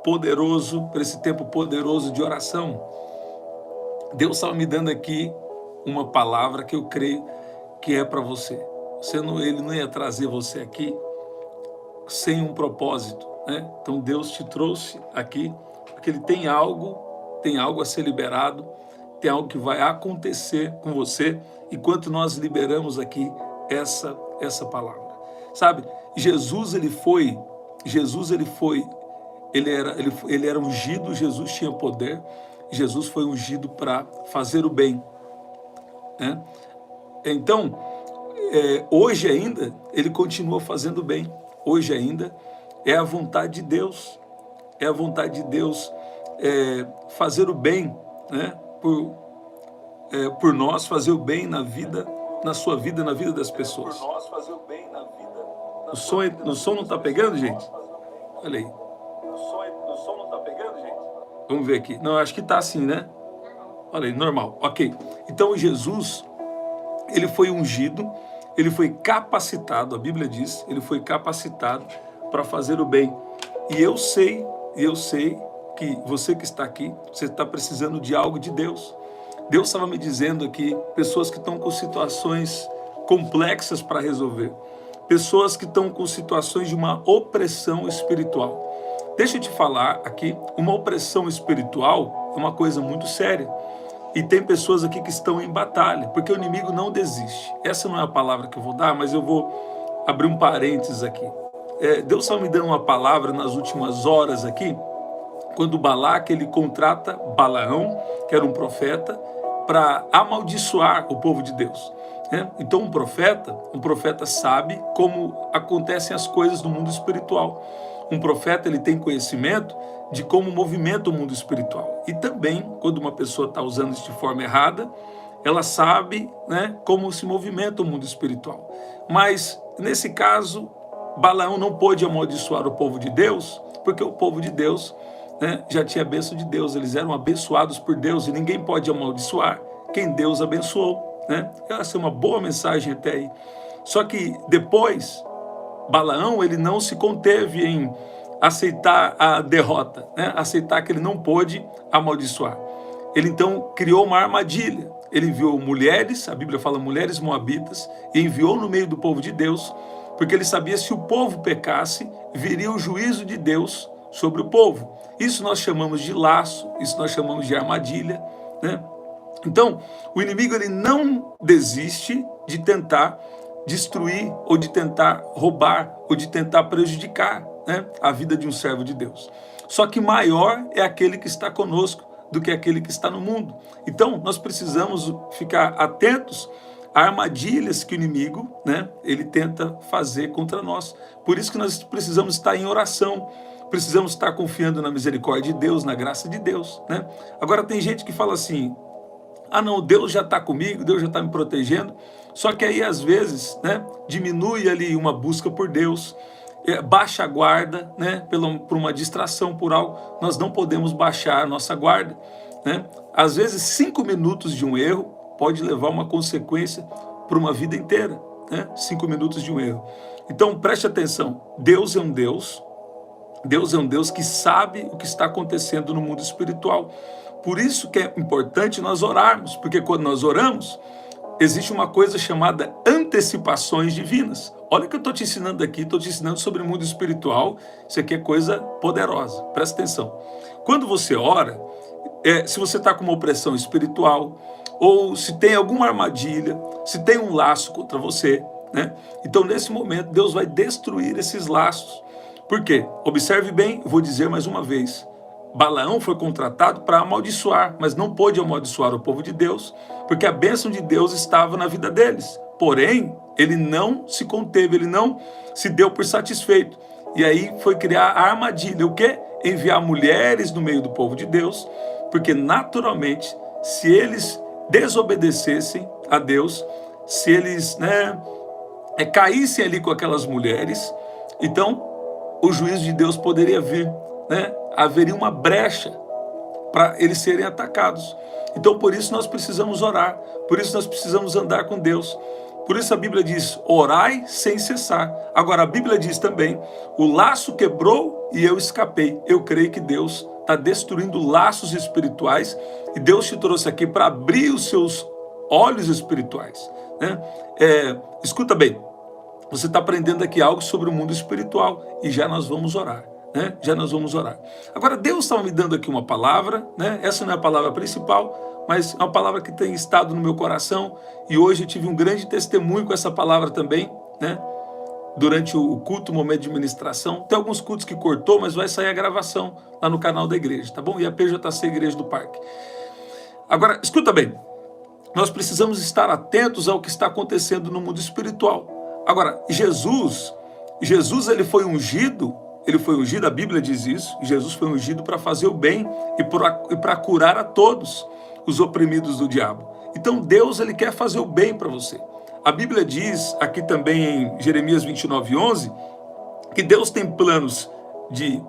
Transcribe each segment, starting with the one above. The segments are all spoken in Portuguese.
poderoso de oração. Deus estava me dando aqui uma palavra que eu creio que é para você. Ele não ia trazer você aqui sem um propósito, né? Então Deus te trouxe aqui porque Ele tem algo a ser liberado, tem algo que vai acontecer com você enquanto nós liberamos aqui essa palavra. Sabe, ele era ungido, Jesus tinha poder, Jesus foi ungido para fazer o bem, né? Então, hoje ainda, ele continua fazendo bem. Hoje ainda é a vontade de Deus. É a vontade de Deus fazer o bem, né? Por nós, fazer o bem na sua vida, na vida das pessoas. Por nós, fazer o bem na vida. O som não está pegando, gente? Olha aí. O som não está pegando, gente? Vamos ver aqui. Não, acho que está assim, né? Olha aí, normal. Ok. Então, Jesus, ele foi ungido, ele foi capacitado, a Bíblia diz, ele foi capacitado para fazer o bem. E eu sei que você que está aqui, você está precisando de algo de Deus. Deus estava me dizendo aqui, pessoas que estão com situações complexas para resolver, pessoas que estão com situações de uma opressão espiritual. Deixa eu te falar aqui, uma opressão espiritual é uma coisa muito séria. E tem pessoas aqui que estão em batalha, porque o inimigo não desiste. Essa não é a palavra que eu vou dar, mas eu vou abrir um parênteses aqui. Deus estava me dando uma palavra nas últimas horas aqui, quando Balaque, ele contrata Balaão, que era um profeta, para amaldiçoar o povo de Deus. Então um profeta sabe como acontecem as coisas no mundo espiritual. Um profeta, ele tem conhecimento de como movimenta o mundo espiritual. E também, quando uma pessoa está usando isso de forma errada, ela sabe, né, como se movimenta o mundo espiritual. Mas, nesse caso, Balaão não pôde amaldiçoar o povo de Deus, porque o povo de Deus, né, já tinha a bênção de Deus, eles eram abençoados por Deus, e ninguém pode amaldiçoar quem Deus abençoou, né? Essa é uma boa mensagem até aí. Só que depois, Balaão, ele não se conteve em aceitar a derrota, né? Aceitar que ele não pôde amaldiçoar. Ele então criou uma armadilha. Ele enviou mulheres, a Bíblia fala mulheres moabitas, e enviou no meio do povo de Deus, porque ele sabia se o povo pecasse, viria o juízo de Deus sobre o povo. Isso nós chamamos de laço, isso nós chamamos de armadilha, né? Então, o inimigo, ele não desiste de tentar destruir, ou de tentar roubar, ou de tentar prejudicar, né, a vida de um servo de Deus. Só que maior é aquele que está conosco do que aquele que está no mundo. Então, nós precisamos ficar atentos a armadilhas que o inimigo, né, ele tenta fazer contra nós. Por isso que nós precisamos estar em oração, precisamos estar confiando na misericórdia de Deus, na graça de Deus, né? Agora, tem gente que fala assim, ah não, Deus já está comigo, Deus já está me protegendo. Só que aí, às vezes, né, diminui ali uma busca por Deus, baixa a guarda, né, por uma distração, por algo. Nós não podemos baixar a nossa guarda, né? Às vezes, 5 minutos de um erro pode levar uma consequência para uma vida inteira, né? 5 minutos de um erro. Então, preste atenção, Deus é um Deus que sabe o que está acontecendo no mundo espiritual. Por isso que é importante nós orarmos, porque quando nós oramos, existe uma coisa chamada antecipações divinas. Olha o que eu estou te ensinando aqui, estou te ensinando sobre o mundo espiritual, isso aqui é coisa poderosa, presta atenção. Quando você ora, se você está com uma opressão espiritual, ou se tem alguma armadilha, se tem um laço contra você, né? Então nesse momento Deus vai destruir esses laços. Por quê? Observe bem, vou dizer mais uma vez, Balaão foi contratado para amaldiçoar, mas não pôde amaldiçoar o povo de Deus, porque a bênção de Deus estava na vida deles. Porém, ele não se conteve, ele não se deu por satisfeito. E aí foi criar a armadilha. O quê? Enviar mulheres no meio do povo de Deus, porque naturalmente, se eles desobedecessem a Deus, se eles, né, caíssem ali com aquelas mulheres, então o juízo de Deus poderia vir, né? Haveria uma brecha para eles serem atacados. Então, por isso nós precisamos orar, por isso nós precisamos andar com Deus. Por isso a Bíblia diz, orai sem cessar. Agora, a Bíblia diz também, o laço quebrou e eu escapei. Eu creio que Deus está destruindo laços espirituais e Deus te trouxe aqui para abrir os seus olhos espirituais, né? Escuta bem, você está aprendendo aqui algo sobre o mundo espiritual e já nós vamos orar, né? Já nós vamos orar. Agora, Deus estava me dando aqui uma palavra, né? Essa não é a palavra principal, mas é uma palavra que tem estado no meu coração e hoje eu tive um grande testemunho com essa palavra também, né? Durante o culto, o momento de ministração. Tem alguns cultos que cortou, mas vai sair a gravação lá no canal da igreja, tá bom? E a PJC Igreja do Parque. Agora, escuta bem, nós precisamos estar atentos ao que está acontecendo no mundo espiritual. Agora, Jesus ele foi ungido, a Bíblia diz isso, Jesus foi ungido para fazer o bem e para curar a todos os oprimidos do diabo. Então Deus, ele quer fazer o bem para você. A Bíblia diz aqui também em Jeremias 29:11, que Deus tem planos de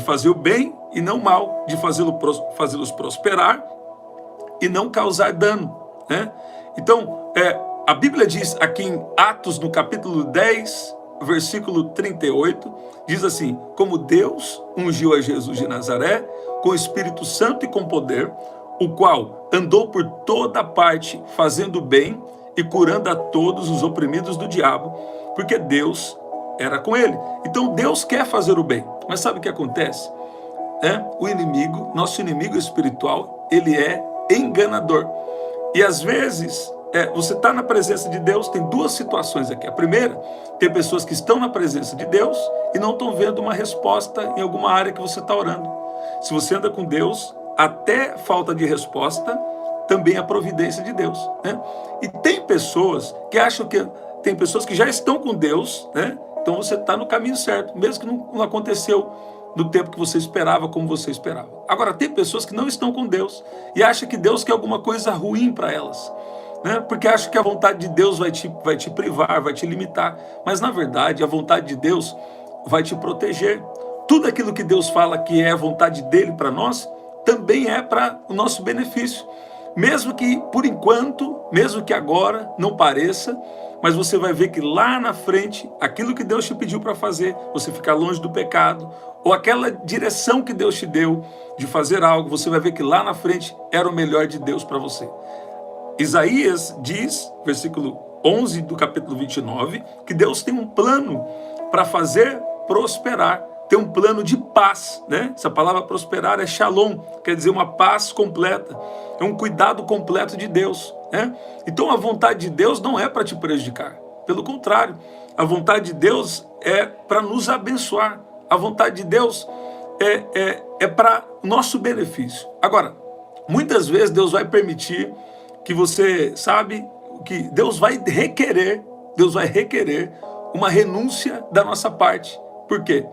fazer o bem e não mal, de fazê-los prosperar e não causar dano, né? Então, a Bíblia diz aqui em Atos, no capítulo 10, versículo 38, diz assim: como Deus ungiu a Jesus de Nazaré com o Espírito Santo e com poder, o qual andou por toda parte fazendo bem e curando a todos os oprimidos do diabo, porque Deus era com ele. Então Deus quer fazer o bem, mas sabe o que acontece? O inimigo, nosso inimigo espiritual, ele é enganador. E às vezes, você está na presença de Deus, tem duas situações aqui. A primeira, tem pessoas que estão na presença de Deus e não estão vendo uma resposta em alguma área que você está orando. Se você anda com Deus, até falta de resposta também a providência de Deus, né? E tem pessoas que acham que tem pessoas que já estão com Deus, né? Então você está no caminho certo, mesmo que não aconteceu no tempo que você esperava, como você esperava. Agora, tem pessoas que não estão com Deus e acham que Deus quer alguma coisa ruim para elas, né? Porque acham que a vontade de Deus vai te privar, vai te limitar. Mas, na verdade, a vontade de Deus vai te proteger. Tudo aquilo que Deus fala que é a vontade dele para nós, também é para o nosso benefício. Mesmo que, por enquanto, mesmo que agora não pareça, mas você vai ver que lá na frente, aquilo que Deus te pediu para fazer, você ficar longe do pecado, ou aquela direção que Deus te deu de fazer algo, você vai ver que lá na frente era o melhor de Deus para você. Isaías diz, versículo 11 do capítulo 29, que Deus tem um plano para fazer prosperar, tem um plano de paz, né? Essa palavra prosperar é shalom, quer dizer uma paz completa, é um cuidado completo de Deus, né? Então a vontade de Deus não é para te prejudicar, pelo contrário, a vontade de Deus é para nos abençoar, a vontade de Deus é para nosso benefício. Agora, muitas vezes Deus vai permitir que você, sabe, que Deus vai requerer uma renúncia da nossa parte. Por quê?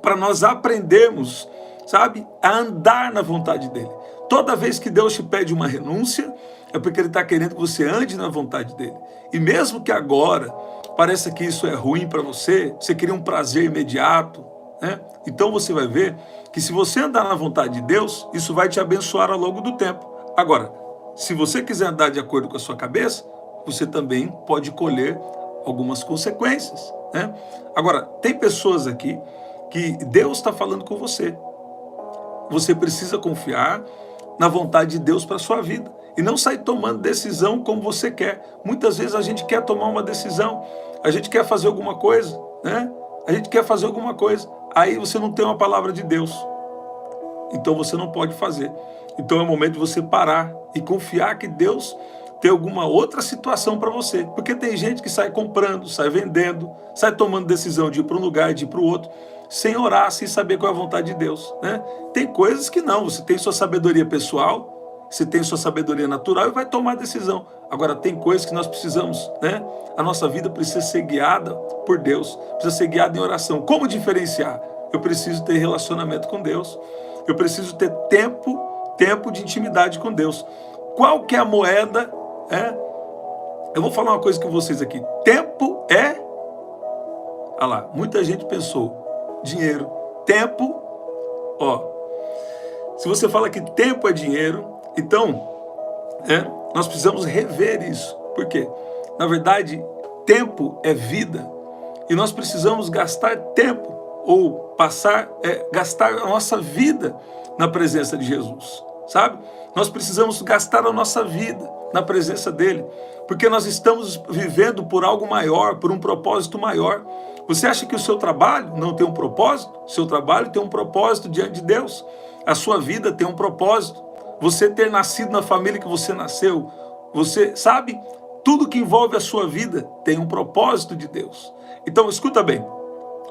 Para nós aprendermos, sabe, a andar na vontade dele. Toda vez que Deus te pede uma renúncia, é porque ele está querendo que você ande na vontade dele. E mesmo que agora pareça que isso é ruim para você, você queria um prazer imediato, né? Então você vai ver que se você andar na vontade de Deus, isso vai te abençoar ao longo do tempo. Agora, se você quiser andar de acordo com a sua cabeça, você também pode colher algumas consequências, né? Agora, tem pessoas aqui que Deus está falando com você. Você precisa confiar na vontade de Deus para a sua vida. E não sair tomando decisão como você quer. Muitas vezes a gente quer tomar uma decisão, a gente quer fazer alguma coisa, né? A gente quer fazer alguma coisa. Aí você não tem uma palavra de Deus. Então você não pode fazer. Então é o momento de você parar e confiar que Deus tem alguma outra situação para você. Porque tem gente que sai comprando, sai vendendo, sai tomando decisão de ir para um lugar, de ir para o outro, sem orar, sem saber qual é a vontade de Deus, né? Tem coisas que não, você tem sua sabedoria pessoal, você tem sua sabedoria natural e vai tomar a decisão. Agora, tem coisas que nós precisamos, né? A nossa vida precisa ser guiada por Deus, precisa ser guiada em oração. Como diferenciar? Eu preciso ter relacionamento com Deus, eu preciso ter tempo de intimidade com Deus. Qual que é a moeda? Eu vou falar uma coisa com vocês aqui. Tempo é... Olha lá, muita gente pensou, dinheiro, tempo, se você fala que tempo é dinheiro, então, nós precisamos rever isso. Por quê? Na verdade, tempo é vida. E nós precisamos gastar tempo, ou gastar a nossa vida na presença de Jesus, sabe? Nós precisamos gastar a nossa vida na presença dele, porque nós estamos vivendo por algo maior, por um propósito maior. Você acha que o seu trabalho não tem um propósito? O seu trabalho tem um propósito diante de Deus. A sua vida tem um propósito. Você ter nascido na família que você nasceu, você sabe, tudo que envolve a sua vida tem um propósito de Deus. Então, escuta bem,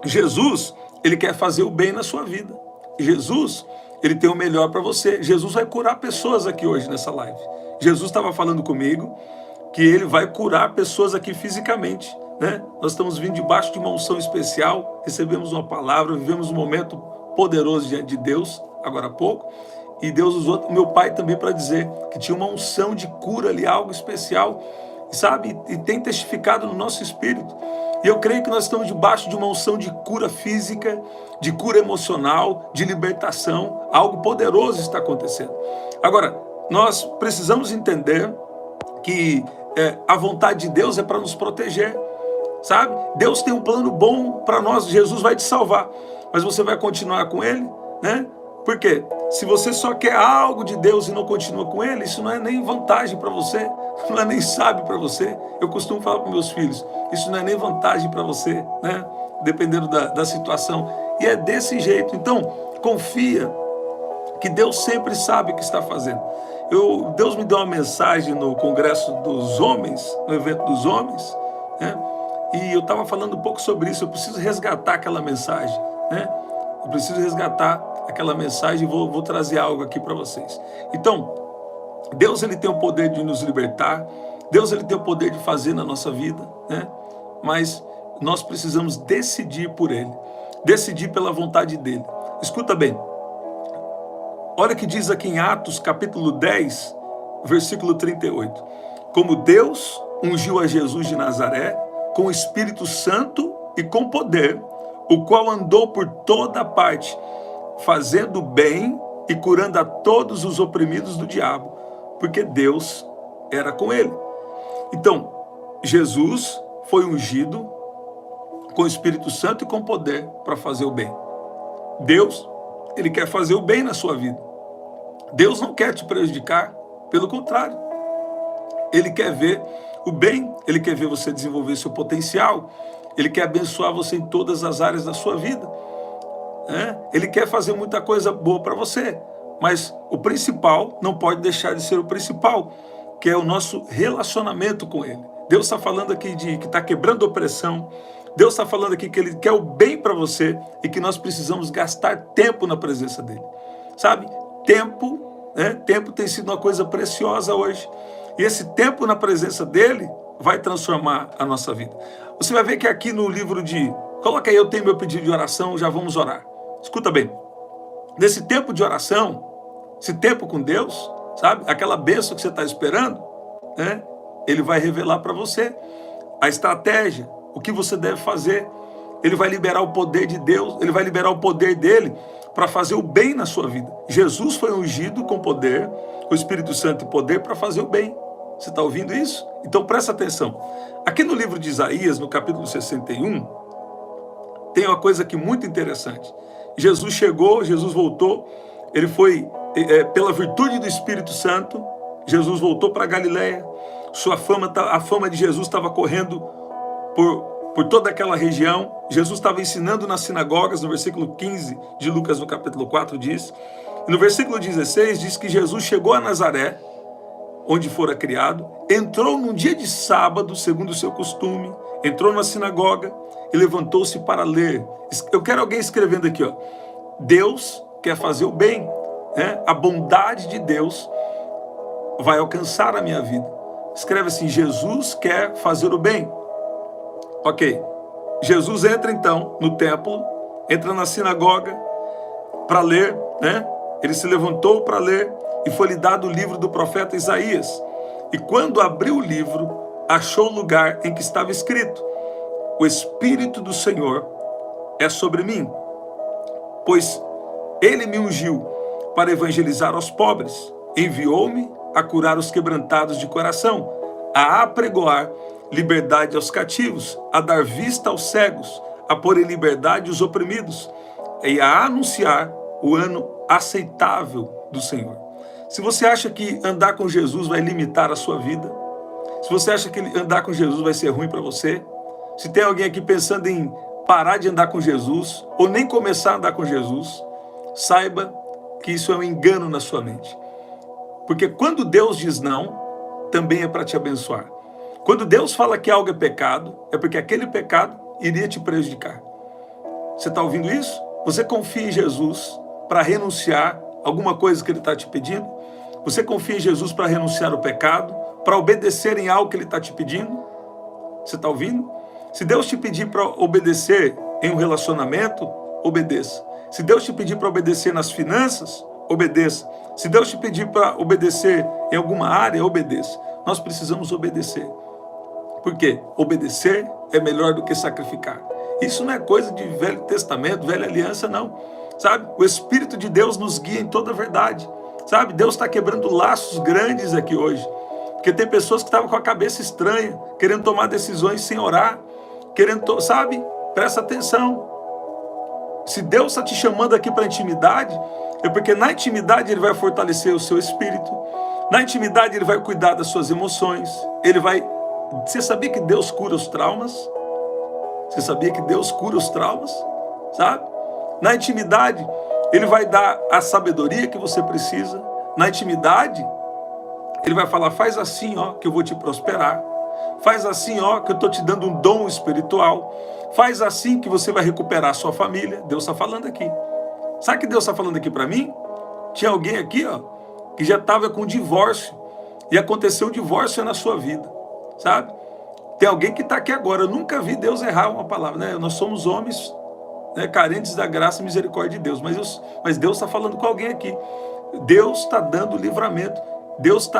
Jesus, ele quer fazer o bem na sua vida. Jesus, ele tem o melhor para você. Jesus vai curar pessoas aqui hoje nessa live. Jesus estava falando comigo que ele vai curar pessoas aqui fisicamente, né? Nós estamos vindo debaixo de uma unção especial, recebemos uma palavra, vivemos um momento poderoso diante de Deus, agora há pouco, e Deus usou meu pai também para dizer que tinha uma unção de cura ali, algo especial, sabe? E tem testificado no nosso espírito. E eu creio que nós estamos debaixo de uma unção de cura física, de cura emocional, de libertação. Algo poderoso está acontecendo. Agora, nós precisamos entender que a vontade de Deus é para nos proteger, sabe? Deus tem um plano bom para nós. Jesus vai te salvar, mas você vai continuar com ele, né? Por quê? Se você só quer algo de Deus e não continua com ele, isso não é nem vantagem para você, não é nem sábio para você. Eu costumo falar para meus filhos, isso não é nem vantagem para você, né? Dependendo da situação. E é desse jeito. Então, confia que Deus sempre sabe o que está fazendo. Deus me deu uma mensagem no Congresso dos Homens, no evento dos homens, né? E eu estava falando um pouco sobre isso. Eu preciso resgatar aquela mensagem, né? Eu preciso resgatar aquela mensagem e vou trazer algo aqui para vocês. Então, Deus, ele tem o poder de nos libertar. Deus, ele tem o poder de fazer na nossa vida, né? Mas nós precisamos decidir por ele, decidir pela vontade dele. Escuta bem, olha o que diz aqui em Atos capítulo 10, versículo 38. Como Deus ungiu a Jesus de Nazaré com o Espírito Santo e com poder, o qual andou por toda parte, fazendo bem e curando a todos os oprimidos do diabo, porque Deus era com ele. Então, Jesus foi ungido com o Espírito Santo e com poder para fazer o bem. Deus, ele quer fazer o bem na sua vida. Deus não quer te prejudicar, pelo contrário. Ele quer ver o bem, ele quer ver você desenvolver seu potencial, ele quer abençoar você em todas as áreas da sua vida. Ele quer fazer muita coisa boa para você, mas o principal não pode deixar de ser o principal, que é o nosso relacionamento com ele. Deus está falando aqui que está quebrando opressão. Deus está falando aqui que ele quer o bem para você e que nós precisamos gastar tempo na presença dele. Sabe? Tempo, né? Tempo tem sido uma coisa preciosa hoje. E esse tempo na presença dele vai transformar a nossa vida. Você vai ver que aqui no livro coloca aí, eu tenho meu pedido de oração, já vamos orar. Escuta bem. Nesse tempo de oração, esse tempo com Deus, sabe? Aquela bênção que você está esperando, né? Ele vai revelar para você a estratégia, o que você deve fazer. Ele vai liberar o poder de Deus, ele vai liberar o poder dele para fazer o bem na sua vida. Jesus foi ungido com poder, com o Espírito Santo e poder para fazer o bem. Você está ouvindo isso? Então presta atenção. Aqui no livro de Isaías, no capítulo 61, tem uma coisa aqui muito interessante. Jesus chegou, Jesus voltou, ele foi, pela virtude do Espírito Santo, Jesus voltou para Galileia. A fama de Jesus estava correndo por toda aquela região. Jesus estava ensinando nas sinagogas, no versículo 15 de Lucas, no capítulo 4, diz. E no versículo 16, diz que Jesus chegou a Nazaré, onde fora criado, entrou num dia de sábado, segundo o seu costume, entrou na sinagoga e levantou-se para ler. Eu quero alguém escrevendo aqui, ó. Deus quer fazer o bem, né? A bondade de Deus vai alcançar a minha vida. Escreve assim, Jesus quer fazer o bem. Ok, Jesus entra então no templo, entra na sinagoga para ler, né? Ele se levantou para ler e foi-lhe dado o livro do profeta Isaías. E quando abriu o livro, achou o lugar em que estava escrito: o Espírito do Senhor é sobre mim, pois ele me ungiu para evangelizar aos pobres, enviou-me a curar os quebrantados de coração, a apregoar liberdade aos cativos, a dar vista aos cegos, a pôr em liberdade os oprimidos e a anunciar o ano aceitável do Senhor. Se você acha que andar com Jesus vai limitar a sua vida, se você acha que andar com Jesus vai ser ruim para você, se tem alguém aqui pensando em parar de andar com Jesus ou nem começar a andar com Jesus, saiba que isso é um engano na sua mente. Porque quando Deus diz não, também é para te abençoar. Quando Deus fala que algo é pecado, é porque aquele pecado iria te prejudicar. Você está ouvindo isso? Você confia em Jesus para renunciar a alguma coisa que Ele está te pedindo? Você confia em Jesus para renunciar ao pecado? Para obedecer em algo que Ele está te pedindo? Você está ouvindo? Se Deus te pedir para obedecer em um relacionamento, obedeça. Se Deus te pedir para obedecer nas finanças, obedeça. Se Deus te pedir para obedecer em alguma área, obedeça. Nós precisamos obedecer. Por quê? Obedecer é melhor do que sacrificar. Isso não é coisa de Velho Testamento, Velha Aliança, não. Sabe? O Espírito de Deus nos guia em toda a verdade. Sabe? Deus está quebrando laços grandes aqui hoje. Porque tem pessoas que estavam com a cabeça estranha, querendo tomar decisões sem orar, sabe? Presta atenção. Se Deus está te chamando aqui para a intimidade, é porque na intimidade Ele vai fortalecer o seu espírito. Na intimidade Ele vai cuidar das suas emoções. Ele vai... Você sabia que Deus cura os traumas? Você sabia que Deus cura os traumas? Sabe? Na intimidade, Ele vai dar a sabedoria que você precisa. Na intimidade, Ele vai falar, faz assim, ó, que eu vou te prosperar. Faz assim, ó, que eu estou te dando um dom espiritual. Faz assim que você vai recuperar a sua família. Deus está falando aqui. Sabe o que Deus está falando aqui para mim? Tinha alguém aqui, ó, que já estava com divórcio. E aconteceu um divórcio na sua vida. Sabe? Tem alguém que está aqui agora. Eu nunca vi Deus errar uma palavra, né? Nós somos homens, né, carentes da graça e misericórdia de Deus. Mas Deus está falando com alguém aqui. Deus está dando livramento. Deus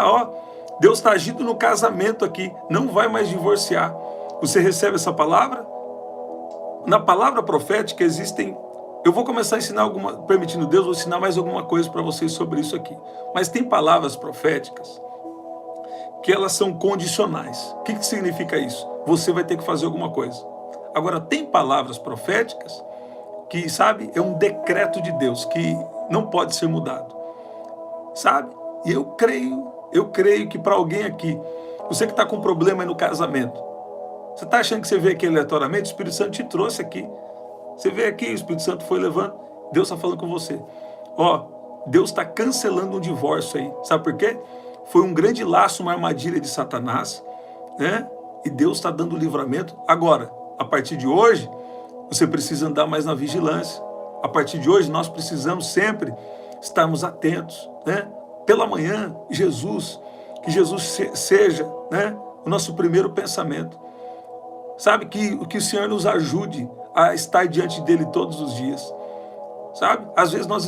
está agindo no casamento aqui. Não vai mais divorciar. Você recebe essa palavra? Na palavra profética existem... Eu vou começar a ensinar permitindo Deus, vou ensinar mais alguma coisa para vocês sobre isso aqui. Mas tem palavras proféticas que elas são condicionais. O que significa isso? Você vai ter que fazer alguma coisa. Agora, tem palavras proféticas que, sabe, é um decreto de Deus que não pode ser mudado. Sabe? E eu creio que para alguém aqui, você que está com problema aí no casamento, você está achando que você veio aqui aleatoriamente? O Espírito Santo te trouxe aqui. Você veio aqui, o Espírito Santo foi levando, Deus está falando com você. Ó, Deus está cancelando um divórcio aí. Sabe por quê? Foi um grande laço, uma armadilha de Satanás, né? E Deus está dando livramento. Agora, a partir de hoje, você precisa andar mais na vigilância. A partir de hoje, nós precisamos sempre estarmos atentos, né? Pela manhã, que Jesus seja, né, o nosso primeiro pensamento. Sabe, que o Senhor nos ajude a estar diante dele todos os dias. Sabe, às vezes nós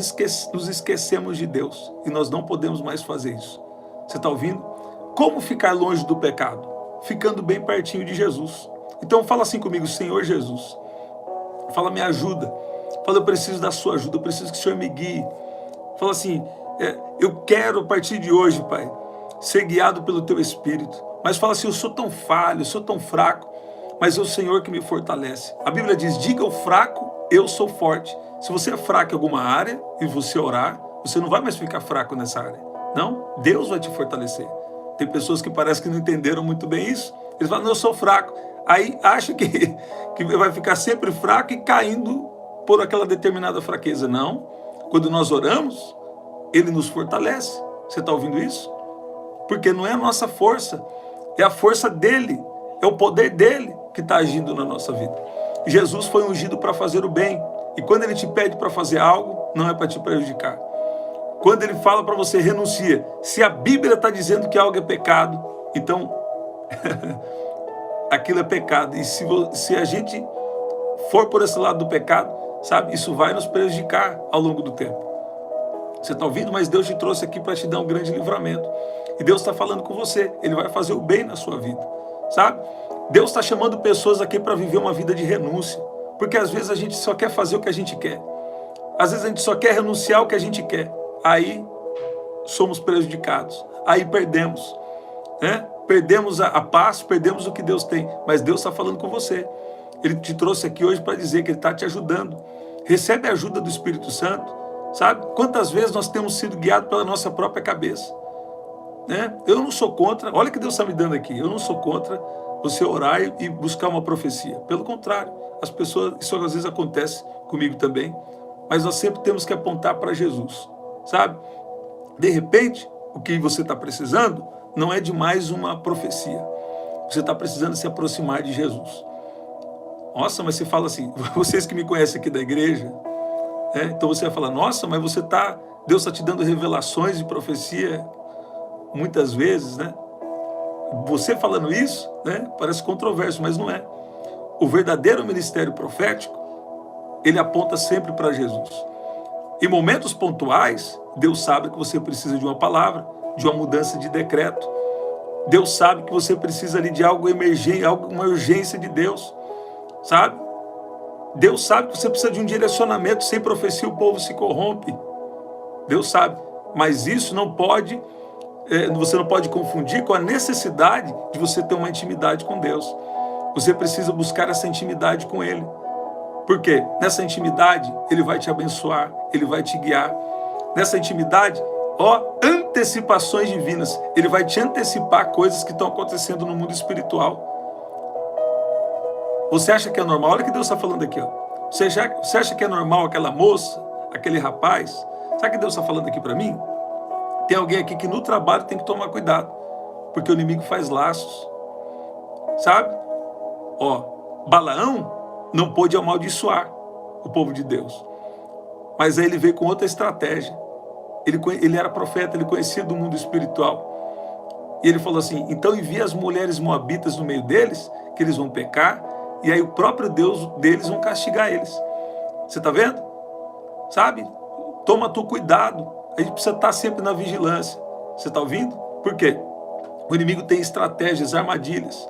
nos esquecemos de Deus e nós não podemos mais fazer isso. Você está ouvindo? Como ficar longe do pecado? Ficando bem pertinho de Jesus. Então fala assim comigo, Senhor Jesus. Fala, me ajuda. Fala, eu preciso da sua ajuda, eu preciso que o Senhor me guie. Fala assim, eu quero a partir de hoje, Pai, ser guiado pelo Teu Espírito. Mas fala assim, eu sou tão falho, eu sou tão fraco, mas é o Senhor que me fortalece. A Bíblia diz, diga ao fraco, eu sou forte. Se você é fraco em alguma área e você orar, você não vai mais ficar fraco nessa área. Não, Deus vai te fortalecer. Tem pessoas que parecem que não entenderam muito bem isso. Eles falam, não, eu sou fraco. Aí acha que vai ficar sempre fraco e caindo por aquela determinada fraqueza. Não, quando nós oramos, Ele nos fortalece. Você está ouvindo isso? Porque não é a nossa força, é a força dEle, é o poder dEle que está agindo na nossa vida. Jesus foi ungido para fazer o bem. E quando Ele te pede para fazer algo, não é para te prejudicar. Quando Ele fala para você, renuncia. Se a Bíblia está dizendo que algo é pecado, então aquilo é pecado. E se a gente for por esse lado do pecado, sabe, isso vai nos prejudicar ao longo do tempo. Você está ouvindo? Mas Deus te trouxe aqui para te dar um grande livramento. E Deus está falando com você. Ele vai fazer o bem na sua vida. Sabe? Deus está chamando pessoas aqui para viver uma vida de renúncia. Porque às vezes a gente só quer fazer o que a gente quer. Às vezes a gente só quer renunciar ao que a gente quer. Aí somos prejudicados. Aí perdemos. Né? Perdemos a paz, perdemos o que Deus tem. Mas Deus está falando com você. Ele te trouxe aqui hoje para dizer que Ele está te ajudando. Recebe a ajuda do Espírito Santo, sabe? Quantas vezes nós temos sido guiados pela nossa própria cabeça, né? Eu não sou contra, olha o que Deus está me dando aqui, eu não sou contra você orar e buscar uma profecia. Pelo contrário, as pessoas, isso às vezes acontece comigo também, mas nós sempre temos que apontar para Jesus, sabe? De repente, o que você está precisando não é de mais uma profecia. Você está precisando se aproximar de Jesus. Nossa, mas você fala assim, vocês que me conhecem aqui da igreja, então você vai falar, nossa, mas Deus está te dando revelações de profecia muitas vezes, né? Você falando isso, né, parece controverso, mas não é. O verdadeiro ministério profético, ele aponta sempre para Jesus. Em momentos pontuais, Deus sabe que você precisa de uma palavra, de uma mudança de decreto. Deus sabe que você precisa ali de algo emergente, uma urgência de Deus, sabe? Deus sabe que você precisa de um direcionamento. Sem profecia o povo se corrompe. Deus sabe, mas isso não pode, você não pode confundir com a necessidade de você ter uma intimidade com Deus. Você precisa buscar essa intimidade com Ele. Por quê? Nessa intimidade, Ele vai te abençoar, Ele vai te guiar. Nessa intimidade, antecipações divinas. Ele vai te antecipar coisas que estão acontecendo no mundo espiritual. Você acha que é normal? Olha o que Deus está falando aqui. Você acha que é normal aquela moça, aquele rapaz? Sabe o que Deus está falando aqui para mim? Tem alguém aqui que no trabalho tem que tomar cuidado, porque o inimigo faz laços. Sabe? Balaão não pôde amaldiçoar o povo de Deus. Mas aí ele veio com outra estratégia. Ele era profeta, ele conhecia do mundo espiritual. E ele falou assim, então envia as mulheres moabitas no meio deles, que eles vão pecar, e aí o próprio Deus deles vão castigar eles. Você está vendo? Sabe? Toma tu cuidado. A gente precisa estar sempre na vigilância. Você está ouvindo? Por quê? O inimigo tem estratégias, armadilhas.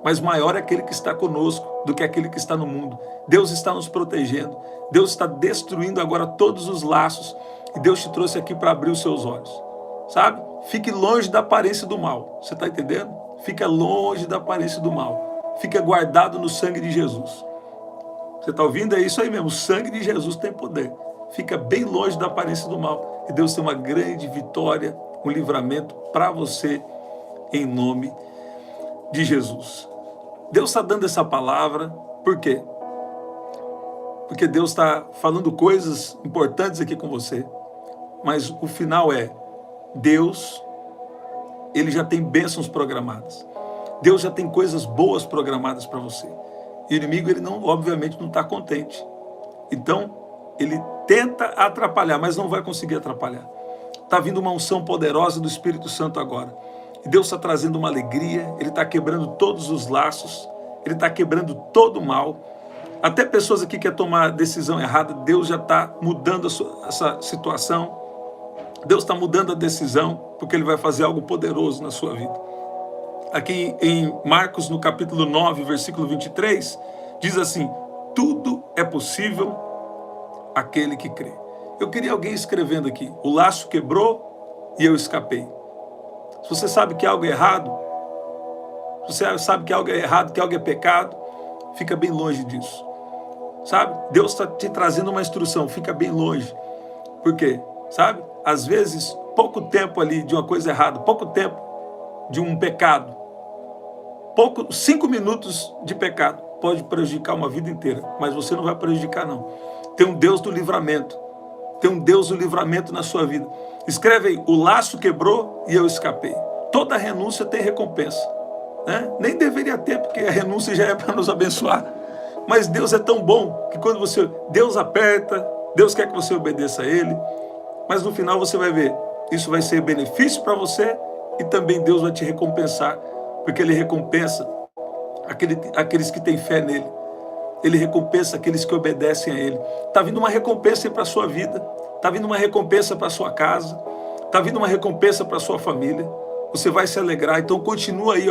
Mas maior é aquele que está conosco do que aquele que está no mundo. Deus está nos protegendo. Deus está destruindo agora todos os laços. E Deus te trouxe aqui para abrir os seus olhos. Sabe? Fique longe da aparência do mal. Você está entendendo? Fica longe da aparência do mal. Fica guardado no sangue de Jesus. Você está ouvindo? É isso aí mesmo. O sangue de Jesus tem poder. Fica bem longe da aparência do mal. E Deus tem uma grande vitória, um livramento para você, em nome de Jesus. Deus está dando essa palavra, por quê? Porque Deus está falando coisas importantes aqui com você, mas o final é, Deus, Ele já tem bênçãos programadas. Deus já tem coisas boas programadas para você. E o inimigo, ele não, obviamente, não está contente. Então, ele tenta atrapalhar, mas não vai conseguir atrapalhar. Está vindo uma unção poderosa do Espírito Santo agora. E Deus está trazendo uma alegria, Ele está quebrando todos os laços, Ele está quebrando todo o mal. Até pessoas aqui que querem tomar decisão errada, Deus já está mudando essa situação. Deus está mudando a decisão, porque Ele vai fazer algo poderoso na sua vida. Aqui em Marcos, no capítulo 9, versículo 23, diz assim, tudo é possível àquele que crê. Eu queria alguém escrevendo aqui, o laço quebrou e eu escapei. Se você sabe que algo é errado, se você sabe que algo é errado, que algo é pecado, fica bem longe disso. Sabe? Deus está te trazendo uma instrução, fica bem longe. Por quê? Sabe? Às vezes, pouco tempo ali de uma coisa errada, pouco tempo de um pecado, 5 minutos de pecado pode prejudicar uma vida inteira, mas você não vai prejudicar não. Tem um Deus do livramento. Tem um Deus do livramento na sua vida. Escreve aí, o laço quebrou e eu escapei. Toda renúncia tem recompensa. Né? Nem deveria ter, porque a renúncia já é para nos abençoar. Mas Deus é tão bom que quando Deus aperta, Deus quer que você obedeça a Ele. Mas no final você vai ver, isso vai ser benefício para você e também Deus vai te recompensar. Porque Ele recompensa aqueles que têm fé nele. Ele recompensa aqueles que obedecem a Ele. Está vindo uma recompensa para a sua vida. Está vindo uma recompensa para a sua casa. Está vindo uma recompensa para a sua família. Você vai se alegrar. Então continua aí,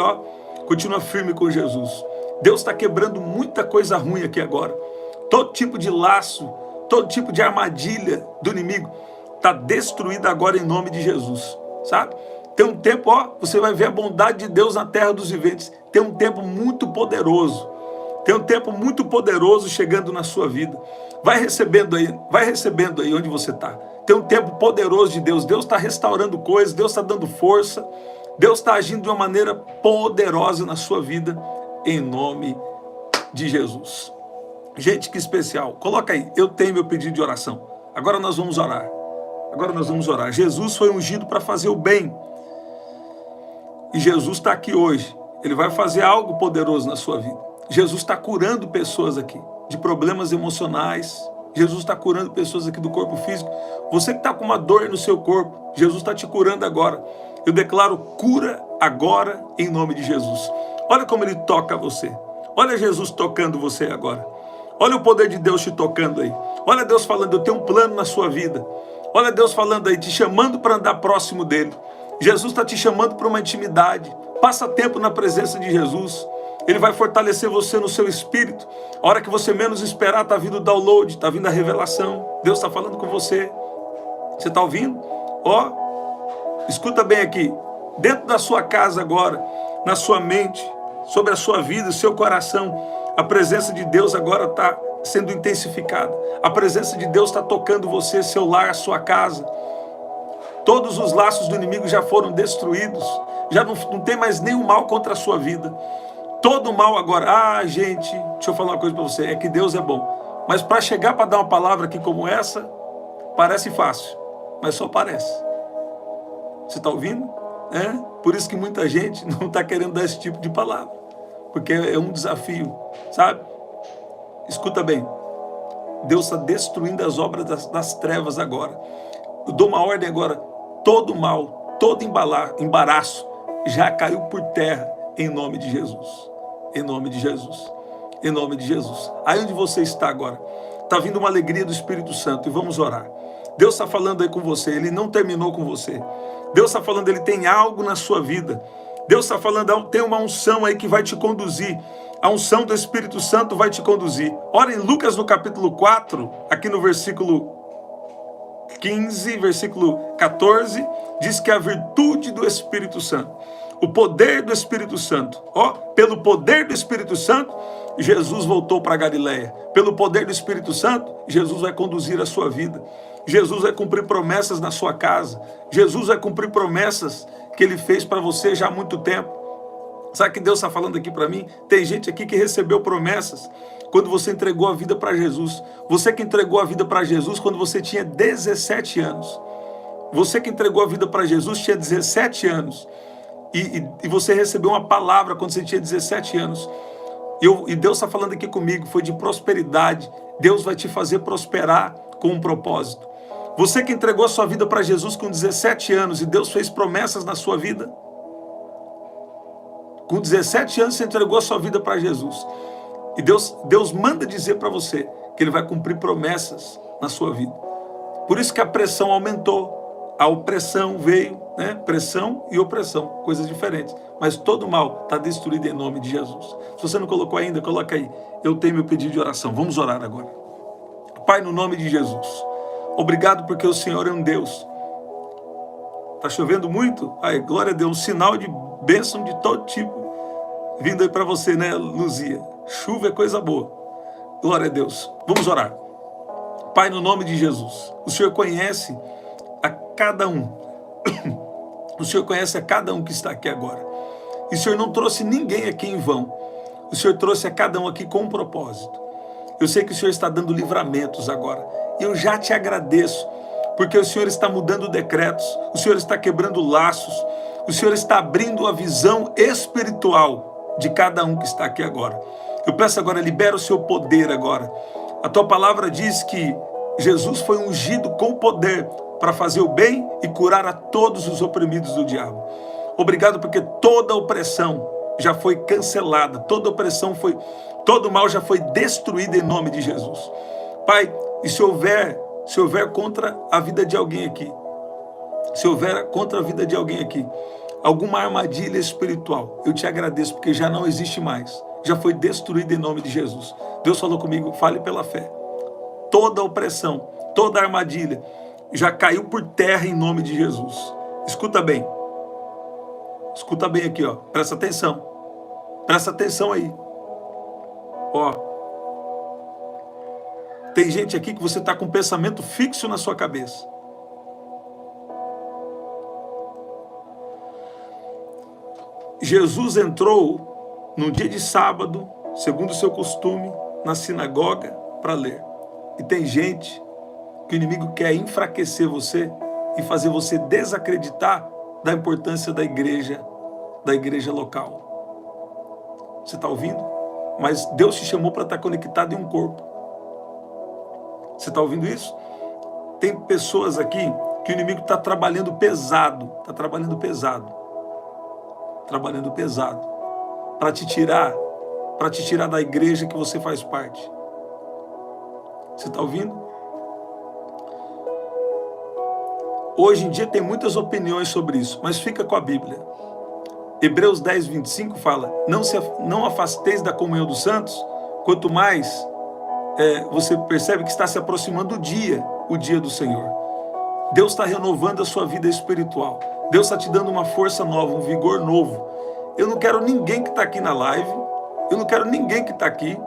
continua firme com Jesus. Deus está quebrando muita coisa ruim aqui agora. Todo tipo de laço, todo tipo de armadilha do inimigo está destruída agora em nome de Jesus. Sabe? Tem um tempo, você vai ver a bondade de Deus na terra dos viventes. Tem um tempo muito poderoso. Tem um tempo muito poderoso chegando na sua vida. Vai recebendo aí onde você está. Tem um tempo poderoso de Deus. Deus está restaurando coisas, Deus está dando força, Deus está agindo de uma maneira poderosa na sua vida, em nome de Jesus. Gente, que especial. Coloca aí, eu tenho meu pedido de oração. Agora nós vamos orar. Jesus foi ungido para fazer o bem. E Jesus está aqui hoje. Ele vai fazer algo poderoso na sua vida. Jesus está curando pessoas aqui de problemas emocionais. Jesus está curando pessoas aqui do corpo físico. Você que está com uma dor no seu corpo, Jesus está te curando agora. Eu declaro cura agora em nome de Jesus. Olha como ele toca você. Olha Jesus tocando você agora. Olha o poder de Deus te tocando aí. Olha Deus falando, eu tenho um plano na sua vida. Olha Deus falando aí, te chamando para andar próximo dele. Jesus está te chamando para uma intimidade. Passa tempo na presença de Jesus. Ele vai fortalecer você no seu espírito. A hora que você menos esperar, está vindo o download, está vindo a revelação. Deus está falando com você. Você está ouvindo? Ó, escuta bem aqui. Dentro da sua casa agora, na sua mente, sobre a sua vida, o seu coração, a presença de Deus agora está sendo intensificada. A presença de Deus está tocando você, seu lar, a sua casa. Todos os laços do inimigo já foram destruídos. Já não tem mais nenhum mal contra a sua vida. Todo mal agora. Gente, deixa eu falar uma coisa para você. É que Deus é bom. Mas para chegar para dar uma palavra aqui como essa, parece fácil. Mas só parece. Você está ouvindo? Por isso que muita gente não está querendo dar esse tipo de palavra. Porque é um desafio, sabe? Escuta bem. Deus está destruindo as obras das trevas agora. Eu dou uma ordem agora. Todo mal, todo embaraço já caiu por terra em nome de Jesus. Em nome de Jesus. Em nome de Jesus. Aí onde você está agora, está vindo uma alegria do Espírito Santo e vamos orar. Deus está falando aí com você, Ele não terminou com você. Deus está falando, Ele tem algo na sua vida. Deus está falando, tem uma unção aí que vai te conduzir. A unção do Espírito Santo vai te conduzir. Ora em Lucas no capítulo 4, aqui no versículo 15, versículo 14, diz que a virtude do Espírito Santo, o poder do Espírito Santo, pelo poder do Espírito Santo, Jesus voltou para Galileia. Pelo poder do Espírito Santo, Jesus vai conduzir a sua vida. Jesus vai cumprir promessas na sua casa. Jesus vai cumprir promessas que Ele fez para você já há muito tempo. Sabe o que Deus está falando aqui para mim? Tem gente aqui que recebeu promessas quando você entregou a vida para Jesus. Você que entregou a vida para Jesus quando você tinha 17 anos. Você que entregou a vida para Jesus tinha 17 anos. E você recebeu uma palavra quando você tinha 17 anos. E Deus está falando aqui comigo, foi de prosperidade. Deus vai te fazer prosperar com um propósito. Você que entregou a sua vida para Jesus com 17 anos e Deus fez promessas na sua vida. Com 17 anos você entregou a sua vida para Jesus. E Deus manda dizer para você que Ele vai cumprir promessas na sua vida. Por isso que a pressão aumentou. A opressão veio, né? Pressão e opressão, coisas diferentes. Mas todo mal está destruído em nome de Jesus. Se você não colocou ainda, coloca aí. Eu tenho meu pedido de oração. Vamos orar agora. Pai, no nome de Jesus. Obrigado porque o Senhor é um Deus. Está chovendo muito? Ai, glória a Deus. Um sinal de bênção de todo tipo. Vindo aí para você, né, Luzia? Chuva é coisa boa. Glória a Deus. Vamos orar. Pai, no nome de Jesus. O Senhor conhece a cada um. O Senhor conhece a cada um que está aqui agora. E o Senhor não trouxe ninguém aqui em vão. O Senhor trouxe a cada um aqui com um propósito. Eu sei que o Senhor está dando livramentos agora. E eu já te agradeço, porque o Senhor está mudando decretos, o Senhor está quebrando laços, o Senhor está abrindo a visão espiritual de cada um que está aqui agora. Eu peço agora, libera o seu poder agora. A tua palavra diz que Jesus foi ungido com poder para fazer o bem e curar a todos os oprimidos do diabo. Obrigado porque toda opressão já foi cancelada, toda opressão todo mal já foi destruído em nome de Jesus. Pai, e se houver contra a vida de alguém aqui, se houver contra a vida de alguém aqui, alguma armadilha espiritual, eu te agradeço porque já não existe mais, já foi destruída em nome de Jesus. Deus falou comigo, fale pela fé. Toda opressão, toda armadilha já caiu por terra em nome de Jesus. Escuta bem aqui, presta atenção aí. Ó, tem gente aqui que você está com um pensamento fixo na sua cabeça. Jesus entrou num dia de sábado, segundo o seu costume, na sinagoga para ler. E tem gente que o inimigo quer enfraquecer você e fazer você desacreditar da importância da igreja local. Você está ouvindo? Mas Deus te chamou para estar conectado em um corpo. Você está ouvindo isso? Tem pessoas aqui que o inimigo está trabalhando pesado, para te tirar da igreja que você faz parte. Você está ouvindo? Hoje em dia tem muitas opiniões sobre isso, mas fica com a Bíblia. Hebreus 10, 25 fala, não afasteis da comunhão dos santos, quanto mais você percebe que está se aproximando o dia do Senhor. Deus está renovando a sua vida espiritual. Deus está te dando uma força nova, um vigor novo. Eu não quero ninguém que está aqui na live, eu não quero ninguém que está aqui.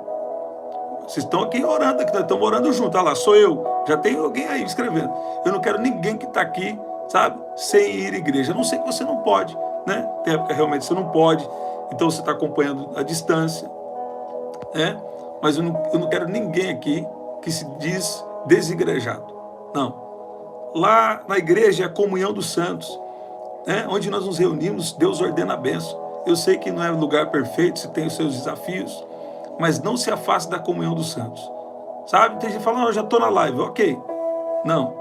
Vocês estão aqui orando, estão orando junto. Olha lá, sou eu. Já tem alguém aí escrevendo. Eu não quero ninguém que está aqui, sabe, sem ir à igreja. A não ser que você não pode, né? Tem época realmente você não pode. Então você está acompanhando à distância, né? Mas eu não quero ninguém aqui que se diz desigrejado. Não. Lá na igreja é a comunhão dos santos, né? Onde nós nos reunimos, Deus ordena a bênção. Eu sei que não é um lugar perfeito, você tem os seus desafios, mas não se afaste da comunhão dos santos. Sabe? Tem gente que fala, não, eu já estou na live. Ok. Não.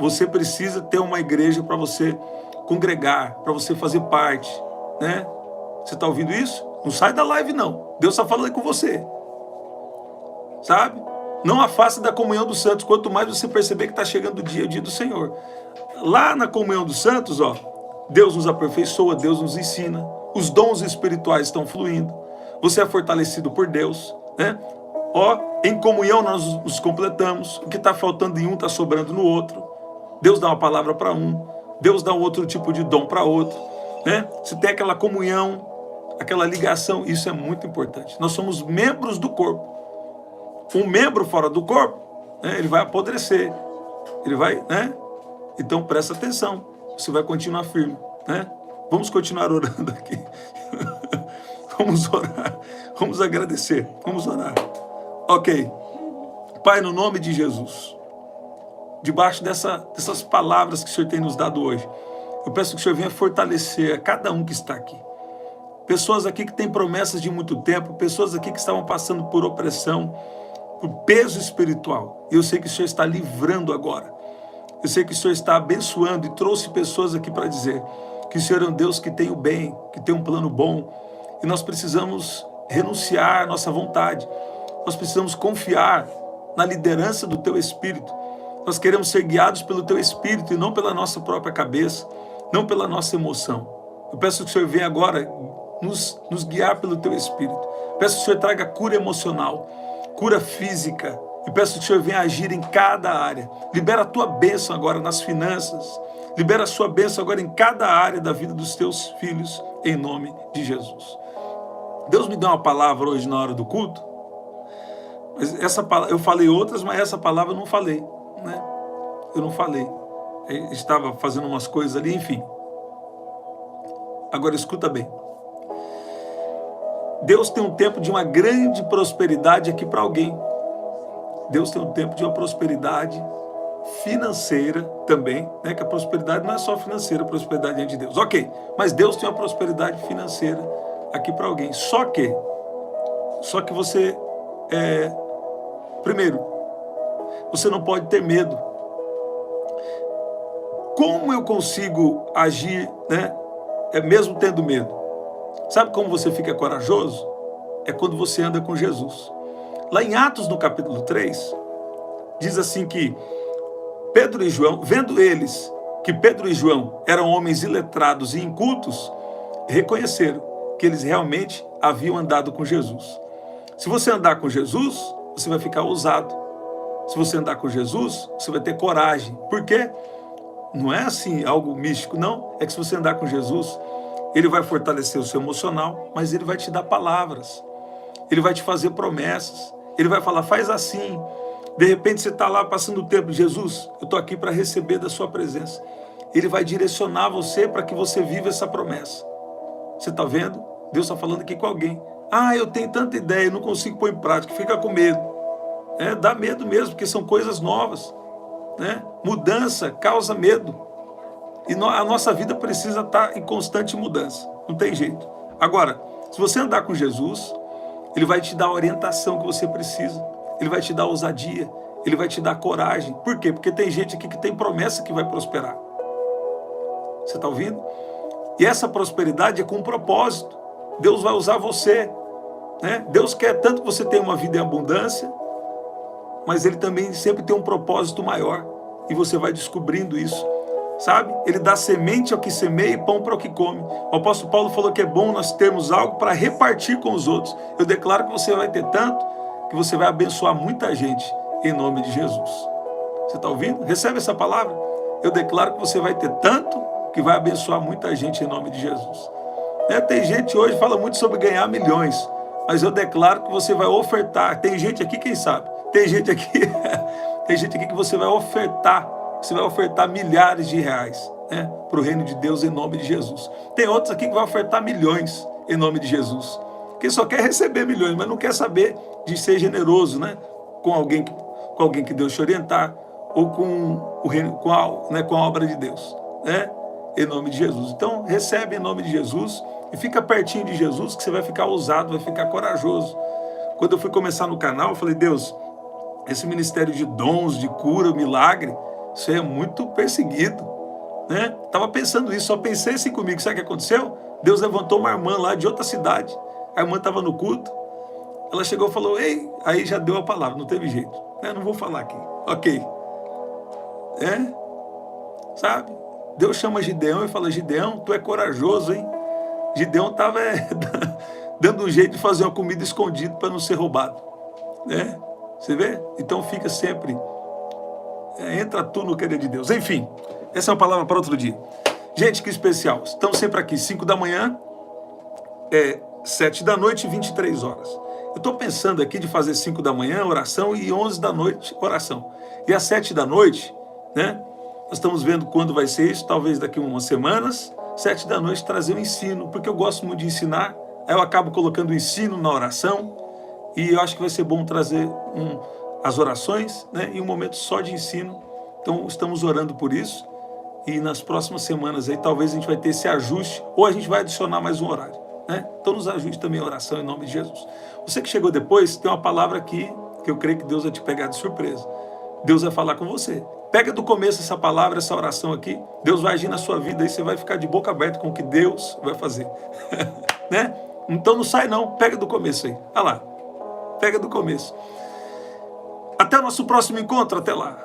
Você precisa ter uma igreja para você congregar, para você fazer parte, né? Você está ouvindo isso? Não sai da live, não. Deus está falando aí com você. Sabe? Não afaste da comunhão dos santos, quanto mais você perceber que está chegando o dia do Senhor. Lá na comunhão dos santos, ó, Deus nos aperfeiçoa, Deus nos ensina, os dons espirituais estão fluindo, você é fortalecido por Deus, né? Ó, em comunhão nós nos completamos, o que está faltando em um está sobrando no outro. Deus dá uma palavra para um, Deus dá um outro tipo de dom para outro, né? Você tem aquela comunhão, aquela ligação, isso é muito importante. Nós somos membros do corpo. Um membro fora do corpo, né, ele vai apodrecer, ele vai, né? Então presta atenção, você vai continuar firme, né? Vamos continuar orando aqui. Vamos orar, vamos agradecer, vamos orar. Ok. Pai, no nome de Jesus, debaixo dessas palavras que o Senhor tem nos dado hoje, eu peço que o Senhor venha fortalecer a cada um que está aqui. Pessoas aqui que têm promessas de muito tempo, pessoas aqui que estavam passando por opressão, por peso espiritual. Eu sei que o Senhor está livrando agora. Eu sei que o Senhor está abençoando e trouxe pessoas aqui para dizer que o Senhor é um Deus que tem o bem, que tem um plano bom. E nós precisamos renunciar à nossa vontade. Nós precisamos confiar na liderança do Teu Espírito. Nós queremos ser guiados pelo Teu Espírito e não pela nossa própria cabeça, não pela nossa emoção. Eu peço que o Senhor venha agora nos guiar pelo Teu Espírito. Peço que o Senhor traga cura emocional, cura física, e peço que o Senhor venha agir em cada área. Libera a Tua bênção agora nas finanças, libera a Sua bênção agora em cada área da vida dos Teus filhos, em nome de Jesus. Deus me deu uma palavra hoje na hora do culto, mas essa palavra, eu falei outras, mas essa palavra eu não falei, né? Eu não falei. Eu estava fazendo umas coisas ali, enfim. Agora escuta bem. Deus tem um tempo de uma grande prosperidade aqui para alguém. Deus tem um tempo de uma prosperidade financeira também, né? Que a prosperidade não é só financeira, a prosperidade é de Deus. Ok, mas Deus tem uma prosperidade financeira aqui para alguém. Só que você, primeiro, você não pode ter medo. Como eu consigo agir, né? Mesmo tendo medo? Sabe como você fica corajoso? É quando você anda com Jesus. Lá em Atos, no capítulo 3, diz assim que Pedro e João, vendo eles que Pedro e João eram homens iletrados e incultos, reconheceram que eles realmente haviam andado com Jesus. Se você andar com Jesus, você vai ficar ousado. Se você andar com Jesus, você vai ter coragem. Por quê? Não é assim algo místico, não. É que se você andar com Jesus, Ele vai fortalecer o seu emocional, mas Ele vai te dar palavras. Ele vai te fazer promessas. Ele vai falar, faz assim. De repente você está lá passando o tempo, Jesus, eu estou aqui para receber da sua presença. Ele vai direcionar você para que você viva essa promessa. Você está vendo? Deus está falando aqui com alguém. Ah, eu tenho tanta ideia, não consigo pôr em prática, fica com medo. Dá medo mesmo, porque são coisas novas. Mudança causa medo. E a nossa vida precisa estar em constante mudança. Não tem jeito. Agora, se você andar com Jesus, Ele vai te dar a orientação que você precisa. Ele vai te dar ousadia. Ele vai te dar coragem. Por quê? Porque tem gente aqui que tem promessa que vai prosperar. Você está ouvindo? E essa prosperidade é com um propósito. Deus vai usar você. Deus quer tanto que você tenha uma vida em abundância, mas Ele também sempre tem um propósito maior. E você vai descobrindo isso. Sabe? Ele dá semente ao que semeia e pão para o que come. O apóstolo Paulo falou que é bom nós termos algo para repartir com os outros. Eu declaro que você vai ter tanto que você vai abençoar muita gente em nome de Jesus. Você está ouvindo? Recebe essa palavra? Eu declaro que você vai ter tanto que vai abençoar muita gente em nome de Jesus. Tem gente hoje que fala muito sobre ganhar milhões, mas eu declaro que você vai ofertar. Tem gente aqui, quem sabe? Tem gente aqui, tem gente aqui que você vai ofertar. Você vai ofertar milhares de reais para o reino de Deus em nome de Jesus. Tem outros aqui que vai ofertar milhões em nome de Jesus. Que só quer receber milhões, mas não quer saber de ser generoso, com alguém que Deus te orientar, ou com o reino, com a obra de Deus, em nome de Jesus. Então, recebe em nome de Jesus e fica pertinho de Jesus, que você vai ficar ousado, vai ficar corajoso. Quando eu fui começar no canal, eu falei, Deus, esse ministério de dons, de cura, milagre, isso é muito perseguido, Estava pensando isso, só pensei assim comigo. Sabe o que aconteceu? Deus levantou uma irmã lá de outra cidade. A irmã estava no culto. Ela chegou e falou, ei, aí já deu a palavra, não teve jeito. Não vou falar aqui. Ok. Sabe? Deus chama Gideão e fala, Gideão, tu é corajoso, hein? Gideão estava dando um jeito de fazer uma comida escondida para não ser roubado. Você vê? Então fica sempre... entra tu no querer de Deus. Enfim, essa é uma palavra para outro dia. Gente, que especial. Estamos sempre aqui, 5 da manhã, 7 da noite e 23 horas. Eu estou pensando aqui de fazer 5 da manhã, oração, e 11 da noite, oração. E às 7 da noite, nós estamos vendo quando vai ser isso, talvez daqui a umas semanas, 7 da noite trazer o ensino, porque eu gosto muito de ensinar, aí eu acabo colocando o ensino na oração, e eu acho que vai ser bom trazer as orações, e um momento só de ensino. Então estamos orando por isso, e nas próximas semanas aí talvez a gente vai ter esse ajuste, ou a gente vai adicionar mais um horário, Então nos ajude também a oração em nome de Jesus. Você que chegou depois, tem uma palavra aqui que eu creio que Deus vai te pegar de surpresa. Deus vai falar com você. Pega do começo essa palavra, essa oração aqui, Deus vai agir na sua vida e você vai ficar de boca aberta com o que Deus vai fazer. Então não sai não, pega do começo aí. Olha lá, pega do começo. Até o nosso próximo encontro, até lá.